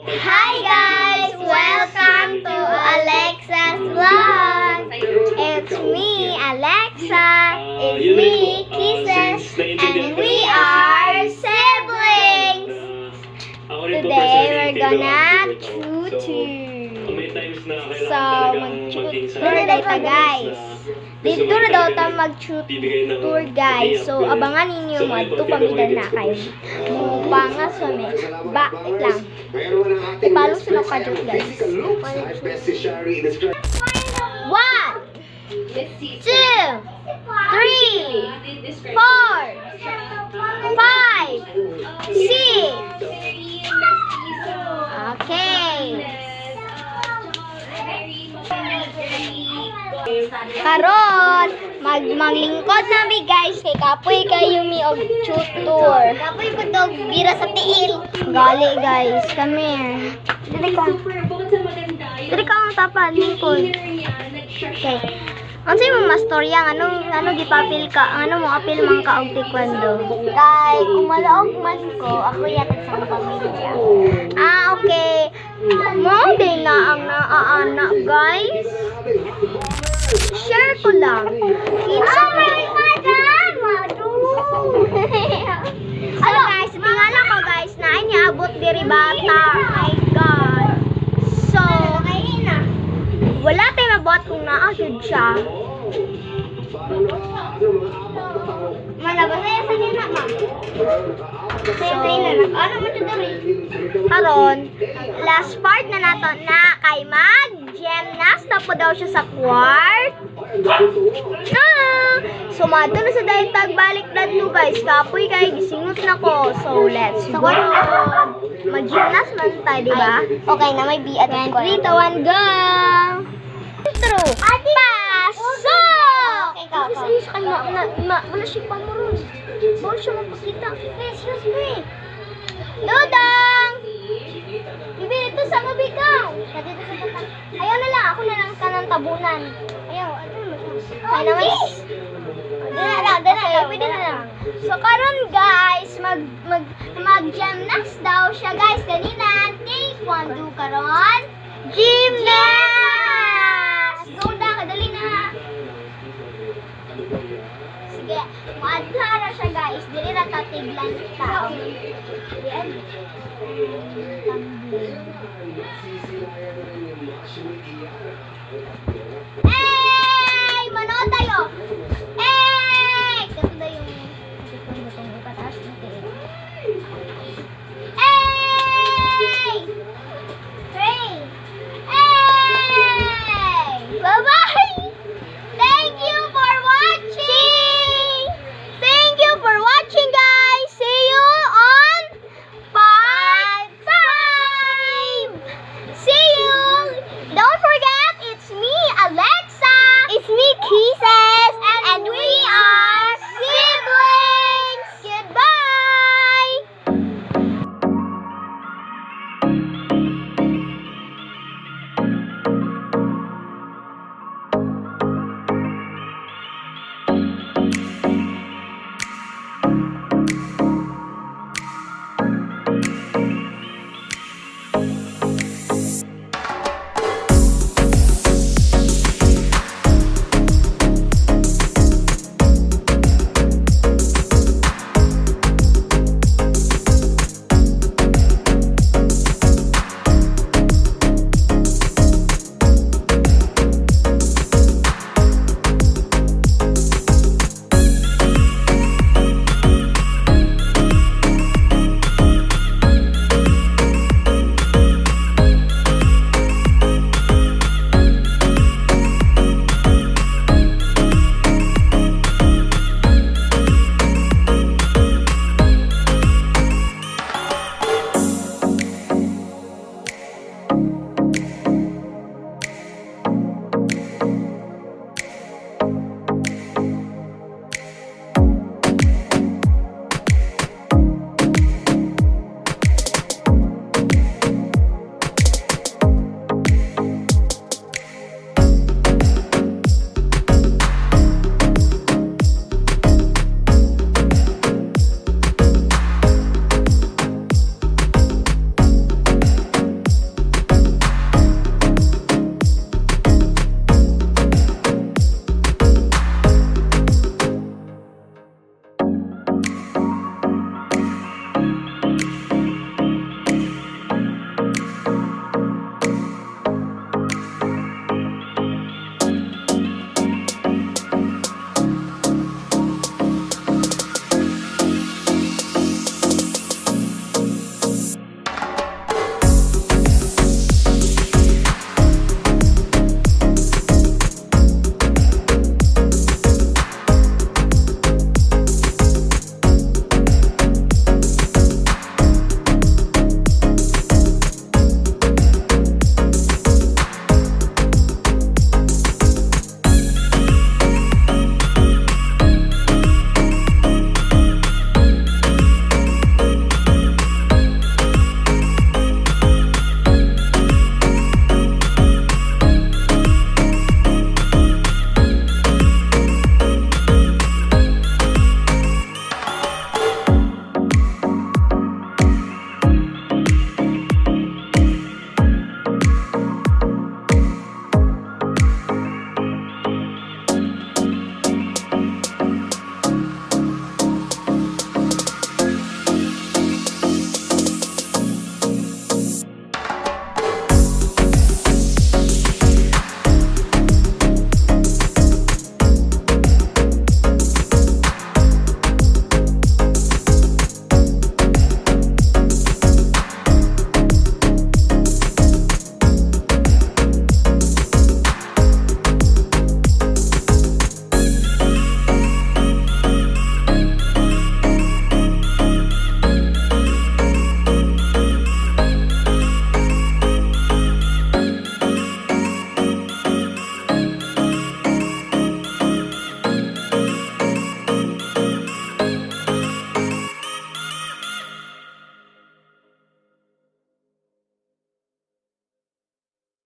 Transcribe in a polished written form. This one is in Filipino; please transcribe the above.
Hi guys! Welcome to Alexa's Vlog! It's me, Alexa. It's me, Kisses. And we are siblings! Today, we're gonna choo-choo. So, mag-choo-tour dito guys. Dito na daw tayo mag-tour guys. So, abangan ninyo mo. Pamidan na kayo. Pangas kami. Bakit lang. Ipalo sila ka dyan guys. 1, 2, 3, 4, 5, 6, okay. Karon, maglingkod nami guys kay kapoy kayo mi og tutor. Kapoy ko dog bira sa tiil. Gali guys, come here. Dili ka ang tapa lingkod. Okay. Ano mo mastorya ano gipapil ka? Ano mo apil man ka og taekwondo? Kay kumalaog man ko, ako yatag sa pamilya. Okay. Mo din na ang naaanak guys. Share ko lang. Kinsa may madam. Hello guys, tingala ko guys na ay niabot diri bata. My God. So, wala tayo mabuhat kung naagad siya. Malabas na sa nila, ma'am. Ano mo ito dali? Karon, last part na nato na kay mag-gymnast na po daw siya sa quart. Sumato na sa dahil tagbalik dadlo guys. Kapoy kay gisingot na ko. So, let's go. Mag-gymnast man tayo, diba? Okay na, may biat. 3, 2, 1, go! Intro! Pasok! Kasi wala siya pamuron. Bawal siya magpakita. Excuse me. Dodong! Bibi, ito sa mabigaw. Ayaw na lang. Ako na lang ka ng tabunan. Ayaw. Ay naman. Pwede na lang. So, karon guys, mag-gymnast daw siya guys. Kanina, taekwondo karon. Gymnast! Go na, kadali na. Sige, maadla na siya guys. Dili na tatiglan tao. Hey! Manood tayo!